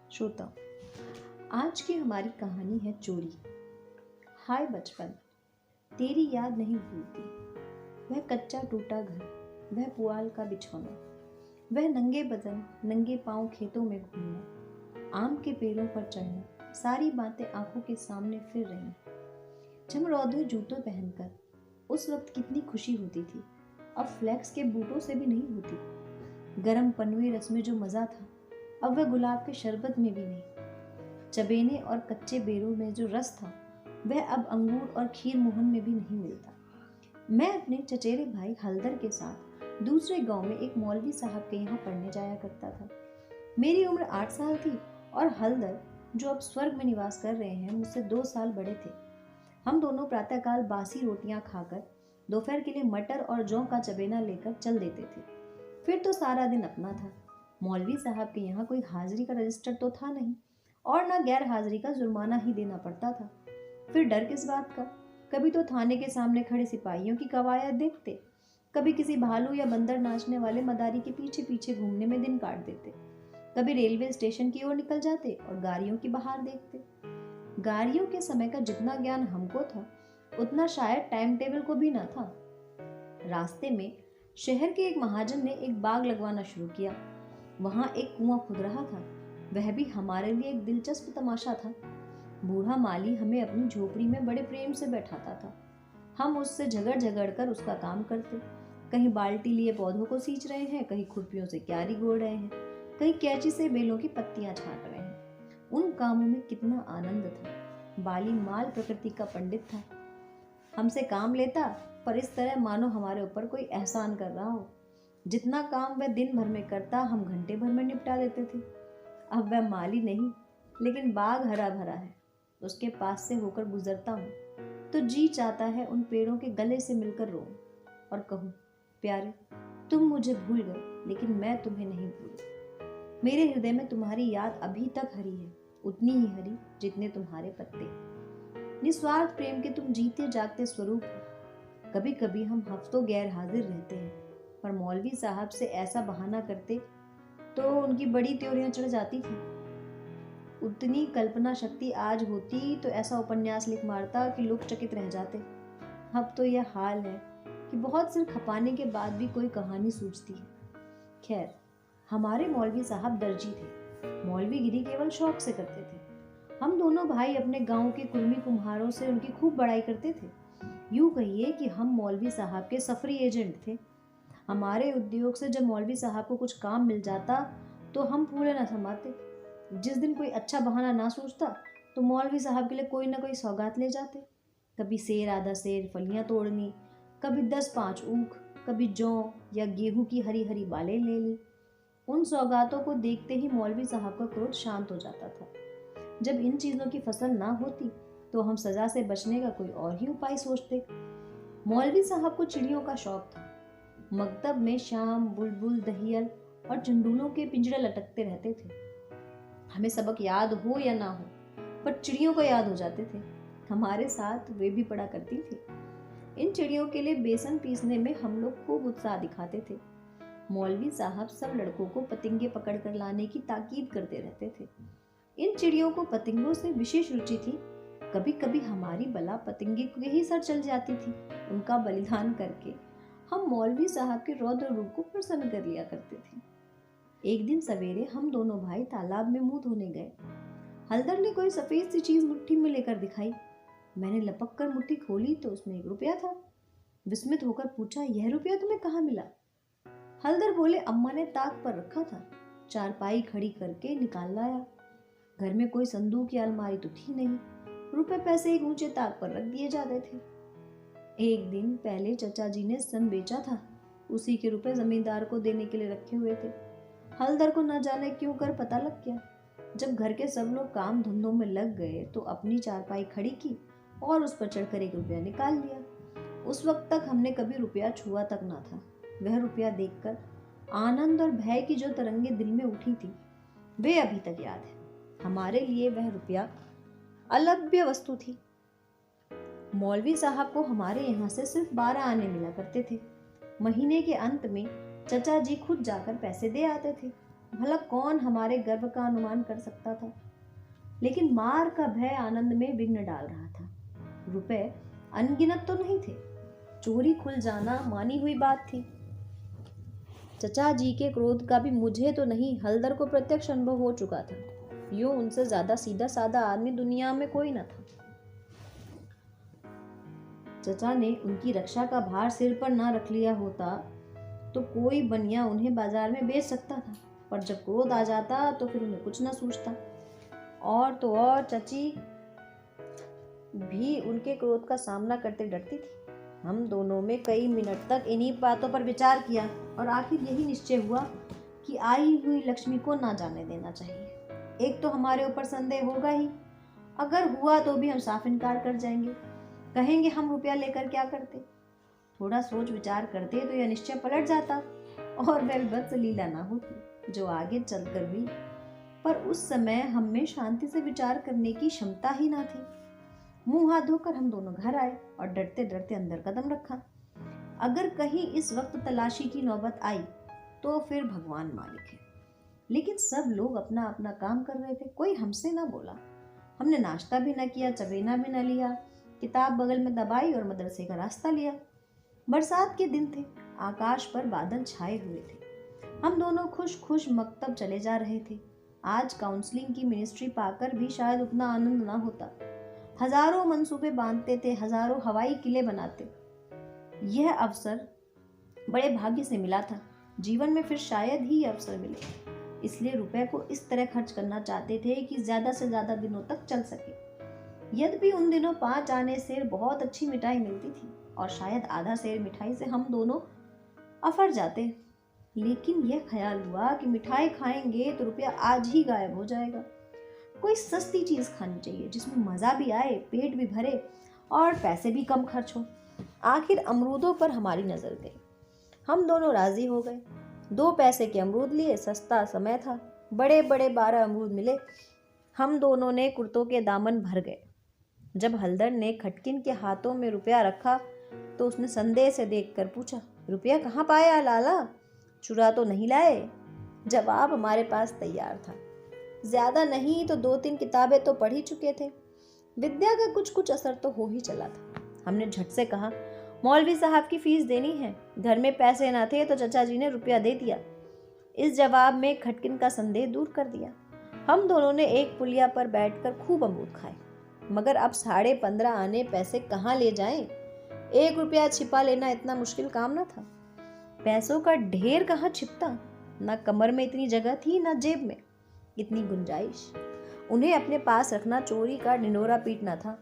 श्रोता, आज की हमारी कहानी है चोरी। हाय बचपन, तेरी याद नहीं भूलती। वह कच्चा टूटा घर, वह पुआल का बिछौना, वह नंगे बदन नंगे पांव खेतों में घूमना, आम के पेड़ों पर चढ़ना, सारी बातें आंखों के सामने फिर रही। चमरौधे जूतों पहनकर उस वक्त कितनी खुशी होती थी, अब फ्लैक्स के बूटों से भी नहीं होती। गरम पनवे रस में जो मज़ा था, अब वह गुलाब के शरबत में भी नहीं। चबेने और कच्चे बेरों में जो रस था, वह अब अंगूर और खीर मोहन में भी नहीं मिलता। मैं अपने चचेरे भाई हलदर के साथ दूसरे गांव में एक मौलवी साहब के यहाँ पढ़ने जाया करता था। मेरी उम्र 8 साल थी और हलदर, जो अब स्वर्ग में निवास कर रहे हैं, मुझसे 2 साल बड़े थे। हम दोनों प्रातःकाल बासी रोटियां खाकर दोपहर के लिए मटर और जौ का चबेना लेकर चल देते थे। फिर तो सारा दिन अपना था। मौलवी साहब के यहाँ कोई हाजिरी का रजिस्टर तो था नहीं और ना गैर हाजिरी का जुर्माना ही देना पड़ता था। फिर डर किस बात का? कभी तो थाने के सामने खड़े सिपाहियों की कवायद देखते, कभी किसी भालू या बंदर नाचने वाले मदारी के पीछे पीछे घूमने में दिन काट देते, कभी रेलवे स्टेशन की ओर निकल जाते और गाड़ियों की बहार देखते। गाड़ियों के समय का जितना ज्ञान हमको था, उतना शायद टाइम टेबल को भी ना था। रास्ते में शहर के एक महाजन ने एक बाग लगवाना शुरू किया। वहां एक कुआं खुद रहा था। वह भी हमारे लिए एक दिलचस्प तमाशा था। बूढ़ा माली हमें अपनी झोपड़ी में बड़े प्रेम से बैठाता था। हम उससे झगड़ झगड़ कर उसका काम करते। कहीं बाल्टी लिए पौधों को सींच रहे हैं, कहीं खुरपियों से क्यारी गोड़ रहे हैं, कहीं कैंची से बेलों की पत्तियां छांट रहे हैं। उन कामों में कितना आनंद था। बाली माल प्रकृति का पंडित था। हमसे काम लेता, पर इस तरह मानो हमारे ऊपर कोई एहसान कर रहा हो। जितना काम वह दिन भर में करता, हम घंटे भर में निपटा देते थे। अब वह माली नहीं, लेकिन बाग हरा भरा है। उसके पास से होकर गुजरता हूँ तो जी चाहता है उन पेड़ों के गले से मिलकर रोऊं और कहूँ, प्यारे, तुम मुझे भूल गए, लेकिन मैं तुम्हें नहीं भूली। मेरे हृदय में तुम्हारी याद अभी तक हरी है, उतनी ही हरी जितने तुम्हारे पत्ते। निस्वार्थ प्रेम के तुम जीते जागते स्वरूप हो। कभी कभी हम हफ्तों गैर हाजिर रहते हैं, पर मौलवी साहब से ऐसा बहाना करते तो उनकी बड़ी त्योरियां चढ़ जाती थी। उतनी कल्पना शक्ति आज होती तो ऐसा उपन्यास लिख मारता कि लोग चकित रह जाते। अब तो यह हाल है कि बहुत सिर खपाने के बाद भी कोई कहानी सूझती है। खैर, हमारे मौलवी साहब दर्जी थे। मौलवीगिरी केवल शौक से करते थे। हम दोनों भाई अपने गांव के कुर्मी कुम्हारों से उनकी खूब बड़ाई करते थे। यूं कहिए कि हम मौलवी साहब के सफरी एजेंट थे। हमारे उद्योग से जब मौलवी साहब को कुछ काम मिल जाता तो हम फूले न समाते। जिस दिन कोई अच्छा बहाना ना सूझता तो मौलवी साहब के लिए कोई ना कोई सौगात ले जाते। कभी सेर आधा सेर फलियां तोड़नी, कभी 10-5 ऊख, कभी जौ या गेहूं की हरी हरी बालें ले ली। उन सौगातों को देखते ही मौलवी साहब का क्रोध शांत हो जाता था। जब इन चीज़ों की फसल ना होती तो हम सजा से बचने का कोई और ही उपाय सोचते। मौलवी साहब को चिड़ियों का शौक था। मकतब में शाम बुलबुल, दहियल और चंडूलों के पिंजरे लटकते रहते थे। हमें सबक याद हो या ना हो, पर चिड़ियों को याद हो जाते थे। हमारे साथ वे भी पड़ा करती थी। इन चिड़ियों के लिए बेसन पीसने में हम लोग खूब उत्साह दिखाते थे। मौलवी साहब सब लड़कों को पतंगे पकड़ कर लाने की ताकीद करते रहते थे। इन चिड़ियों को पतंगों से विशेष रुचि थी। कभी कभी हमारी बला पतंगे के ही सर चल जाती थी। उनका बलिदान करके हम मौलवी साहब के रौद्र रूप को प्रसन्न कर लिया करते थे। एक दिन सवेरे हम दोनों भाई तालाब में मुंह धोने गए। हलदर ने कोई सफेद सी चीज मुट्ठी में लेकर दिखाई। मैंने लपक कर मुट्ठी खोली तो उसमें 1 रुपया था। विस्मित होकर पूछा, यह रुपया तुम्हें कहाँ मिला? हलदर बोले, अम्मा ने ताक पर रखा था, चारपाई खड़ी करके निकाल लाया। घर में कोई संदूक या अलमारी तो थी नहीं। रुपए पैसे एक ऊंचे ताक पर रख दिए जाते थे। एक दिन पहले चचा जी ने सन बेचा था, उसी के रुपए जमींदार को देने के लिए रखे हुए थे। हलदर को न जाने क्यों कर पता लग गया। जब घर के सब लोग काम धंधों में लग गए तो अपनी चारपाई खड़ी की और उस पर चढ़कर 1 रुपया निकाल लिया। उस वक्त तक हमने कभी रुपया छुआ तक ना था। वह रुपया देखकर आनंद और भय की जो तरंगे दिल में उठी थी, वे अभी तक याद है। हमारे लिए वह रुपया अलभ्य वस्तु थी। मौलवी साहब को हमारे यहाँ से सिर्फ 12 आने मिला करते थे। महीने के अंत में चचा जी खुद जाकर पैसे दे आते थे। भला कौन हमारे गर्व का अनुमान कर सकता था। लेकिन मार का भय आनंद में विघ्न डाल रहा था। रुपए अनगिनत तो नहीं थे, चोरी खुल जाना मानी हुई बात थी। चचा जी के क्रोध का भी मुझे तो नहीं, हलदर को प्रत्यक्ष अनुभव हो चुका था। यूं उनसे ज्यादा सीधा साधा आदमी दुनिया में कोई न था। चचा ने उनकी रक्षा का भार सिर पर ना रख लिया होता तो कोई बनिया उन्हें बाजार में बेच सकता था, पर जब क्रोध आ जाता तो फिर उन्हें कुछ न सूझता। और तो और चची भी उनके क्रोध का सामना करते डरती थी। हम दोनों में कई मिनट तक इन्हीं बातों पर विचार किया और आखिर यही निश्चय हुआ कि आई हुई लक्ष्मी को ना जाने देना चाहिए। एक तो हमारे ऊपर संदेह होगा ही, अगर हुआ तो भी हम साफ इनकार कर जाएंगे, कहेंगे हम रुपया लेकर क्या करते। थोड़ा सोच विचार करते तो यह निश्चय पलट जाता और वह विभत्स लीला ना होती जो आगे चलकर हुई। पर उस समय हम में शांति से विचार करने की क्षमता ही ना थी। मुंह हाथ धोकर हम दोनों घर आए और डरते डरते अंदर कदम रखा। अगर कहीं इस वक्त तलाशी की नौबत आई तो फिर भगवान मालिक है। लेकिन सब लोग अपना अपना काम कर रहे थे, कोई हमसे ना बोला। हमने नाश्ता भी न किया, चबेना भी न लिया, किताब बगल में दबाई और मदरसे का रास्ता लिया। बरसात के दिन थे, आकाश पर बादल छाए हुए थे। हम दोनों खुश खुश मकतब चले जा रहे थे। आज काउंसलिंग की मिनिस्ट्री पाकर भी शायद उतना आनंद ना होता। हजारों मंसूबे बांधते थे, हजारों हवाई किले बनाते। यह अवसर बड़े भाग्य से मिला था, जीवन में फिर शायद ही अवसर मिले। इसलिए रुपए को इस तरह खर्च करना चाहते थे कि ज्यादा से ज्यादा दिनों तक चल सके। यद्यपि उन दिनों 5 आने से बहुत अच्छी मिठाई मिलती थी और शायद आधा सेर मिठाई से हम दोनों अफर जाते। लेकिन यह ख्याल हुआ कि मिठाई खाएंगे तो रुपया आज ही गायब हो जाएगा। कोई सस्ती चीज खानी चाहिए जिसमें मजा भी आए, पेट भी भरे और पैसे भी कम खर्च हो। आखिर अमरूदों पर हमारी नजर गई। हम दोनों राजी हो गए। 2 पैसे के अमरूद लिए, सस्ता समय था। बड़े बड़े 12 अमरूद मिले। हम दोनों ने कुर्तों के दामन भर गए। जब हलदर ने खटकिन के हाथों में रुपया रखा तो उसने संदेह से देखकर पूछा, रुपया कहाँ पाया लाला? चुरा तो नहीं लाए? जवाब हमारे पास तैयार था। ज्यादा नहीं तो 2-3 किताबें तो पढ़ ही चुके थे। विद्या का कुछ कुछ असर तो हो ही चला था। हमने झट से कहा, मौलवी साहब की फीस देनी है। घर में पैसे ना थे तो चचा जी ने रुपया दे दिया। इस जवाब में खटकिन का संदेह दूर कर दिया। हम दोनों ने एक पुलिया पर बैठकर खूब अमरूद खाए। मगर अब 15.5 आने पैसे कहाँ ले जाएं? 1 रुपया छिपा लेना इतना मुश्किल काम न था। पैसों का ढेर कहाँ छिपता? ना कमर में इतनी जगह थी, ना जेब में इतनी गुंजाइश। उन्हें अपने पास रखना चोरी का ढिंढोरा पीटना था।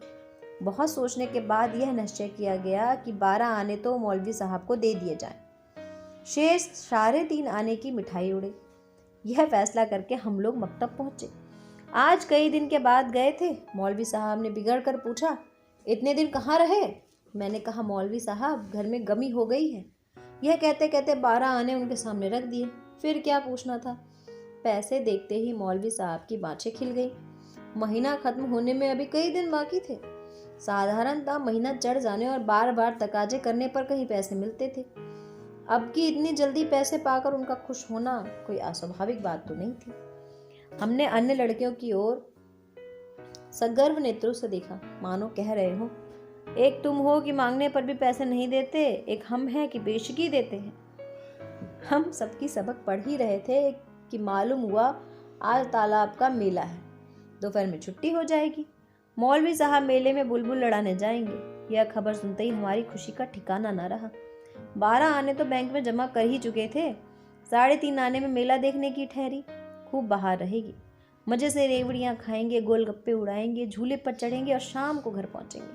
बहुत सोचने के बाद यह निश्चय किया गया कि 12 आने तो मौलवी साहब को दे दिए जाएं। शेष 3.5 आने की मिठाई उड़े। यह फैसला करके हम लोग मकतब पहुंचे। आज कई दिन के बाद गए थे। मौलवी साहब ने बिगड़ कर पूछा, इतने दिन कहाँ रहे? मैंने कहा, मौलवी साहब घर में गमी हो गई है। यह कहते कहते 12 आने उनके सामने रख दिए। फिर क्या पूछना था? पैसे देखते ही मौलवी साहब की बाँछें खिल गई। महीना खत्म होने में अभी कई दिन बाकी थे। साधारणतः महीना चढ़ जाने और बार बार तकाजे करने पर कहीं पैसे मिलते थे। अब की इतनी जल्दी पैसे पाकर उनका खुश होना कोई अस्वाभाविक बात तो नहीं थी। हमने अन्य लड़कियों की ओर सगर्व नेत्रों से देखा, मानो कह रहे हो, एक तुम हो कि मांगने पर भी पैसे नहीं देते, एक हम हैं कि बेशकी देते हैं। हम सबकी सबक पढ़ ही रहे थे कि मालूम हुआ आज तालाब का मेला है, दोपहर में छुट्टी हो जाएगी। मौलवी साहब मेले में बुलबुल लड़ाने जाएंगे। यह खबर सुनते ही हमारी खुशी का ठिकाना न रहा। 12 आने तो बैंक में जमा कर ही चुके थे। 3.5 आने में मेला देखने की ठहरी। खूब बाहर रहेगी, मजे से रेवड़ियाँ खाएंगे, गोलगप्पे उड़ाएंगे, झूले पर चढ़ेंगे और शाम को घर पहुंचेंगे।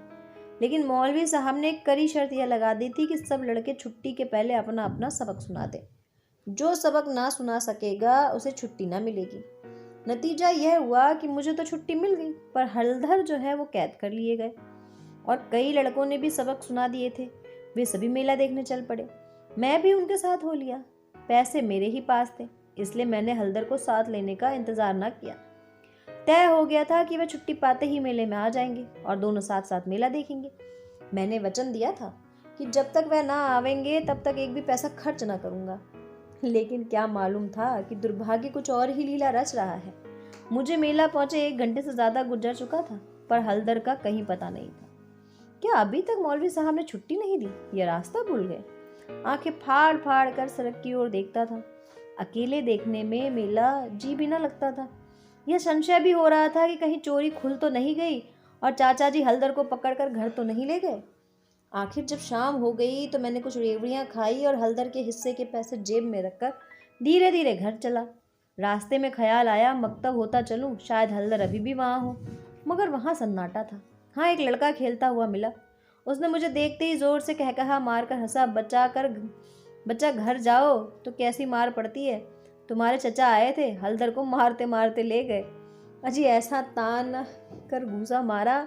लेकिन मौलवी साहब ने एक कड़ी शर्त यह लगा दी थी कि सब लड़के छुट्टी के पहले अपना अपना सबक सुना दे। जो सबक ना सुना सकेगा उसे छुट्टी ना मिलेगी। नतीजा यह हुआ कि मुझे तो छुट्टी मिल गई, पर हलधर जो है वो कैद कर लिए गए। और कई लड़कों ने भी सबक सुना दिए थे। वे सभी मेला देखने चल पड़े। मैं भी उनके साथ हो लिया। पैसे मेरे ही पास थे, इसलिए मैंने हलधर को साथ लेने का इंतजार न किया। तय हो गया था कि वे छुट्टी पाते ही मेले में आ जाएंगे और दोनों साथ साथ मेला देखेंगे। मैंने वचन दिया था कि जब तक वह ना आवेंगे तब तक एक भी पैसा खर्च ना करूंगा। लेकिन क्या मालूम था कि दुर्भाग्य कुछ और ही लीला रच रहा है। मुझे मेला पहुंचे 1 घंटे से ज्यादा गुजर चुका था, पर हलदर का कहीं पता नहीं था। क्या अभी तक मौलवी साहब ने छुट्टी नहीं दी या रास्ता भूल गए? आंखें फाड़ फाड़ कर सड़क की ओर देखता था। अकेले देखने में मेला जी भी न लगता था। यह संशय भी हो रहा था कि कहीं चोरी खुल तो नहीं गई और चाचा जी हलदर को पकड़कर घर तो नहीं ले गए। आखिर जब शाम हो गई तो मैंने कुछ रेवड़ियां खाई और हलदर के हिस्से के पैसे जेब में रखकर धीरे धीरे घर चला। रास्ते में ख्याल आया मकतब होता चलूं, शायद हलदर अभी भी वहां हो, मगर वहां सन्नाटा था। हाँ, एक लड़का खेलता हुआ मिला। उसने मुझे देखते ही जोर से कहकहा मारकर हंसा, बच्चा घर जाओ तो कैसी मार पड़ती है। तुम्हारे चचा आए थे, हलदर को मारते मारते ले गए। अजी ऐसा तान कर घूसा मारा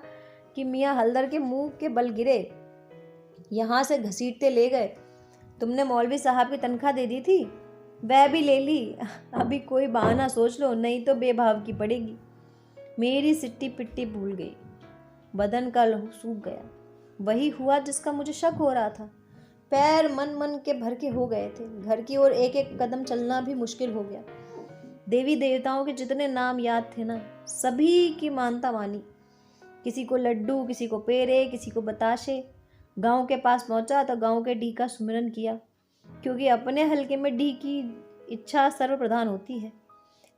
कि मियाँ हलदर के मुंह के बल गिरे, यहाँ से घसीटते ले गए। तुमने मौलवी साहब की तनख्वाह दे दी थी, वह भी ले ली। अभी कोई बहाना सोच लो, नहीं तो बेभाव की पड़ेगी। मेरी सिट्टी पिट्टी भूल गई, बदन का लहू सूख गया। वही हुआ जिसका मुझे शक हो रहा था। पैर मन मन के भर के हो गए थे। घर की ओर एक एक कदम चलना भी मुश्किल हो गया। देवी देवताओं के जितने नाम याद थे ना, सभी की मानता मानी। किसी को लड्डू, किसी को पेड़े, किसी को बताशे। गांव के पास पहुंचा तो गांव के डी का सुमिरन किया, क्योंकि अपने हलके में डी की इच्छा सर्वप्रधान होती है।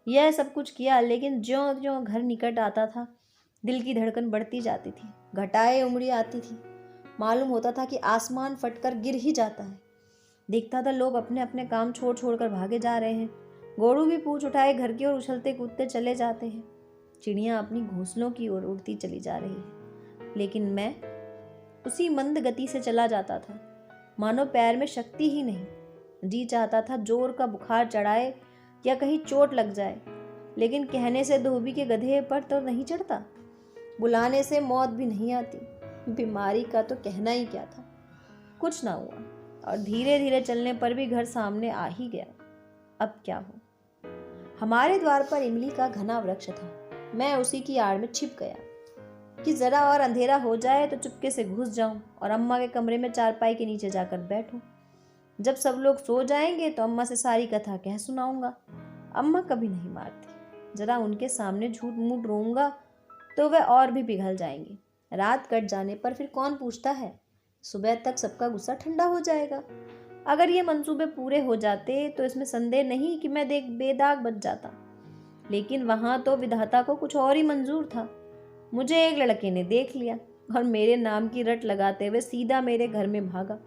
यह सब कुछ किया, लेकिन ज्यों ज्यों घर निकट आता था दिल की धड़कन बढ़ती जाती थी, घटाए उमड़ी आती थी। मालूम होता था कि आसमान फटकर गिर ही जाता है। देखता था लोग अपने अपने काम छोड़ छोड़ कर भागे जा रहे हैं। घोड़ू भी पूंछ उठाए घर की ओर उछलते कूदते चले जाते हैं। चिड़ियाँ अपनी घोंसलों की ओर उड़ती चली जा रही है, लेकिन मैं उसी मंद गति से चला जाता था, मानो पैर में शक्ति ही नहीं। जी चाहता था जोर का बुखार चढ़ाए या कहीं चोट लग जाए, लेकिन कहने से धोबी के गधे पर तो नहीं चढ़ता, बुलाने से मौत भी नहीं आती। बीमारी का तो कहना ही क्या था। कुछ ना हुआ और धीरे धीरे चलने पर भी घर सामने आ ही गया। अब क्या हो। हमारे द्वार पर इमली का घना वृक्ष था। मैं उसी की आड़ में छिप गया कि जरा और अंधेरा हो जाए तो चुपके से घुस जाऊं और अम्मा के कमरे में चारपाई के नीचे जाकर बैठूं। जब सब लोग सो जाएंगे तो अम्मा से सारी कथा कह सुनाऊंगा। अम्मा कभी नहीं मारती। जरा उनके सामने झूठ मूठ रोऊंगा तो वह और भी पिघल जाएंगी। रात कट जाने पर फिर कौन पूछता है। सुबह तक सबका गुस्सा ठंडा हो जाएगा। अगर ये मंसूबे पूरे हो जाते तो इसमें संदेह नहीं कि मैं बेदाग बच जाता। लेकिन वहां तो विधाता को कुछ और ही मंजूर था। मुझे एक लड़के ने देख लिया और मेरे नाम की रट लगाते हुए सीधा मेरे घर में भागा।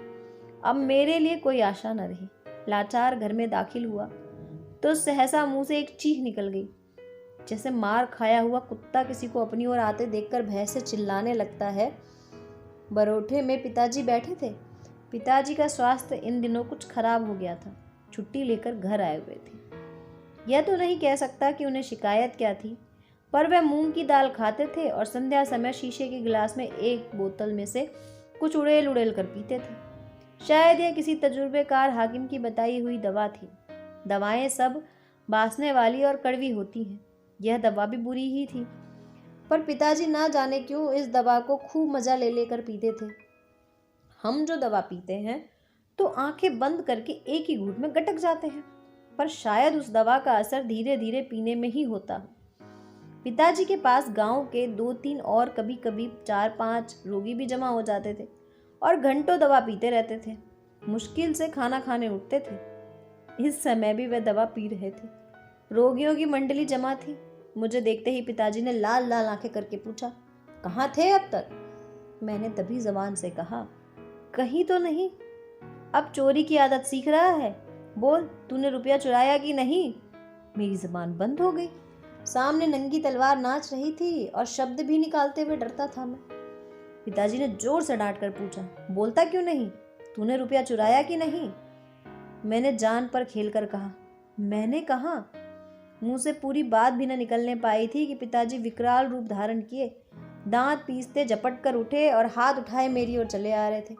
अब मेरे लिए कोई आशा न रही। लाचार घर में दाखिल हुआ तो सहसा मुंह से एक चीख निकल गई, जैसे मार खाया हुआ कुत्ता किसी को अपनी ओर आते देखकर भय से चिल्लाने लगता है। बरोठे में पिताजी बैठे थे। पिताजी का स्वास्थ्य इन दिनों कुछ खराब हो गया था। छुट्टी लेकर घर आए हुए थे। यह तो नहीं कह सकता कि उन्हें शिकायत क्या थी, पर वह मूंग की दाल खाते थे और संध्या समय शीशे के गिलास में एक बोतल में से कुछ उड़ेल उड़ेल कर पीते थे। शायद यह किसी तजुर्बेकार हाकिम की बताई हुई दवा थी। दवाएं सब बासने वाली और कड़वी होती हैं। यह दवा भी बुरी ही थी, पर पिताजी ना जाने क्यों इस दवा को खूब मजा ले लेकर पीते थे। हम जो दवा पीते हैं तो आंखें बंद करके एक ही घूंट में गटक जाते हैं, पर शायद उस दवा का असर धीरे धीरे पीने में ही होता है। पिताजी के पास गांव के 2-3 और कभी कभी 4-5 रोगी भी जमा हो जाते थे और घंटों दवा पीते रहते थे। मुश्किल से खाना खाने उठते थे। इस समय भी वह दवा पी रहे थे। रोगियों की मंडली जमा थी। मुझे देखते ही पिताजी ने लाल लाल आंखें करके पूछा, कहाँ थे अब तक? मैंने तभी जबान से कहा, कहीं तो नहीं। अब चोरी की आदत सीख रहा है। बोल, तूने रुपया चुराया कि नहीं? मेरी जबान बंद हो गई। सामने नंगी तलवार नाच रही थी और शब्द भी निकालते हुए डरता था मैं। पिताजी ने जोर से डांट कर पूछा, बोलता क्यों नहीं? तूने रुपया चुराया कि नहीं? मैंने जान पर खेलकर कहा, मैंने कहा। मुंह से पूरी बात भी न निकलने पाई थी कि पिताजी विकराल रूप धारण किए, दांत पीसते झपट कर उठे और हाथ उठाए मेरी ओर चले आ रहे थे।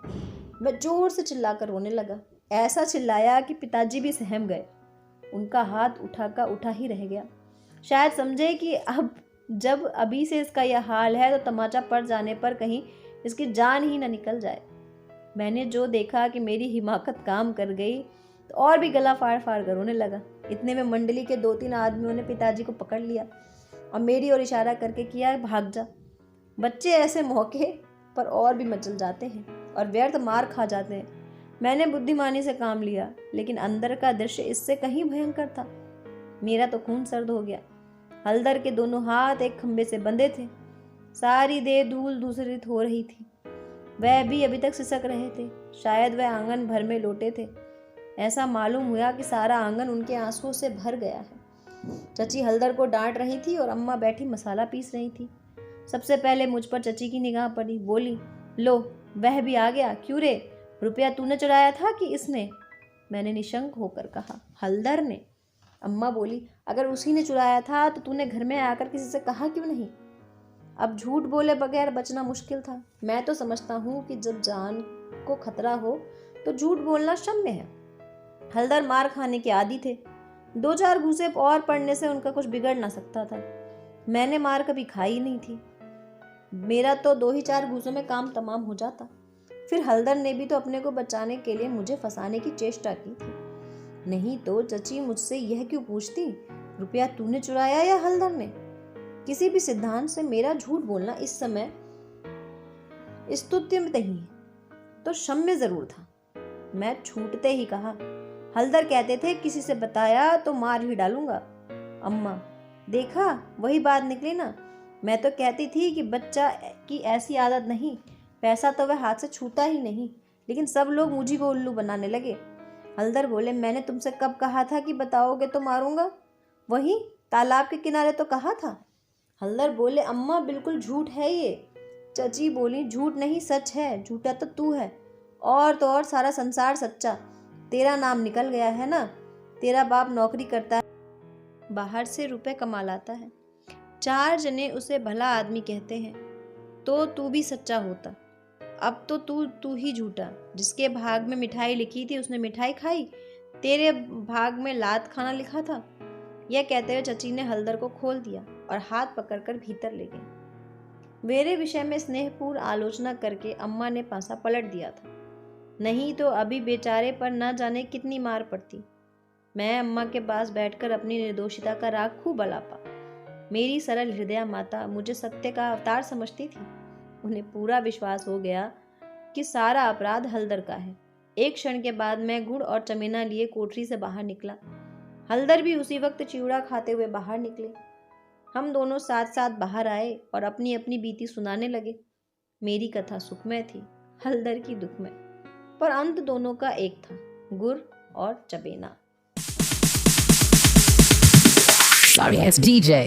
मैं जोर से चिल्लाकर रोने लगा। ऐसा चिल्लाया कि पिताजी भी सहम गए। उनका हाथ उठा का उठा ही रह गया। शायद समझे कि अब जब अभी से इसका यह हाल है तो तमाचा पड़ जाने पर कहीं इसकी जान ही न निकल जाए। मैंने जो देखा कि मेरी हिमाकत काम कर गई, तो और भी गला फाड़ फाड़ कर रोने लगा। इतने में मंडली के 2-3 आदमियों ने पिताजी को पकड़ लिया और मेरी ओर इशारा करके किया, भाग जा। बच्चे ऐसे मौके पर और भी मचल जाते हैं और व्यर्थ मार खा जाते हैं। मैंने बुद्धिमानी से काम लिया, लेकिन अंदर का दृश्य इससे कहीं भयंकर था। मेरा तो खून सर्द हो गया। हलदर के दोनों हाथ एक खंबे से बंधे थे। सारी देह धूल धूसरित हो रही थी। वह भी अभी तक सिसक रहे थे। शायद वह आंगन भर में लौटे थे। ऐसा मालूम हुआ कि सारा आंगन उनके आंसुओं से भर गया है। चची हलदर को डांट रही थी और अम्मा बैठी मसाला पीस रही थी। सबसे पहले मुझ पर चची की निगाह पड़ी। बोली, लो वह भी आ गया। क्यों रे, रुपया तूने चुराया था कि इसने? मैंने निशंक होकर कहा, हलदर ने। अम्मा बोली, अगर उसी ने चुराया था तो तूने घर में आकर किसी से कहा क्यों नहीं? अब झूठ बोले बगैर बचना मुश्किल था। मैं तो समझता हूँ कि जब जान को खतरा हो तो झूठ बोलना क्षम्य है। हलदर मार खाने के आदी थे। 2-4 घूंसे और पड़ने से उनका कुछ बिगड़ ना सकता था। मैंने मार कभी खाई नहीं थी। मेरा तो 2 ही 4 घूंसों में काम तमाम हो जाता। फिर हलदर ने भी तो अपने को बचाने के लिए मुझे फंसाने की चेष्टा की थी। नहीं तो चची मुझसे यह क्यों पूछती, रुपया तूने चुराया या हलदर ने? किसी भी सिद्धांत से मेरा झूठ बोलना इस समय स्तुत्य नहीं तो क्षम्य जरूर था। मैं छूटते ही कहा, हलदर कहते थे किसी से बताया तो मार ही डालूंगा। अम्मा, देखा वही बात निकली ना। मैं तो कहती थी कि बच्चा की ऐसी आदत नहीं, पैसा तो वह हाथ से छूता ही नहीं, लेकिन सब लोग मुझी को उल्लू बनाने लगे। हलदर बोले, मैंने तुमसे कब कहा था कि बताओगे तो मारूंगा? वही तालाब के किनारे तो कहा था। हलदर बोले, अम्मा बिल्कुल झूठ है ये। चची बोली, झूठ नहीं सच है, झूठा तो तू है। और तो और सारा संसार सच्चा। तेरा नाम निकल गया है ना। तेरा बाप नौकरी करता है, बाहर से रुपए कमा लाता है। 4 जने उसे भला आदमी कहते हैं। तो तू भी सच्चा होता। अब तो तू ही झूठा। जिसके भाग में मिठाई लिखी थी उसने मिठाई खाई, तेरे भाग में लात खाना लिखा था। यह कहते हुए चची ने हलदर को खोल दिया और हाथ पकड़कर भीतर ले गई। मेरे विषय में स्नेहपूर्ण आलोचना करके अम्मा ने पासा पलट दिया था। नहीं तो अभी बेचारे पर न जाने कितनी मार पड़ती। मैं अम्मा के पास बैठकर अपनी निर्दोषिता का राग खूब अलापा। मेरी सरल हृदया माता मुझे सत्य का अवतार समझती थी। उन्हें पूरा विश्वास हो गया कि सारा अपराध हलदर का है। एक क्षण के बाद मैं गुड़ और चमेना लिए कोठरी से बाहर निकला। हलदर भी उसी वक्त चिवड़ा खाते हुए बाहर निकले। हम दोनों साथ साथ बाहर आए और अपनी अपनी बीती सुनाने लगे। मेरी कथा सुखमय थी, हलदर की दुखमय, पर अंत दोनों का एक था, गुड़ और चबेना। Sorry, it's DJ.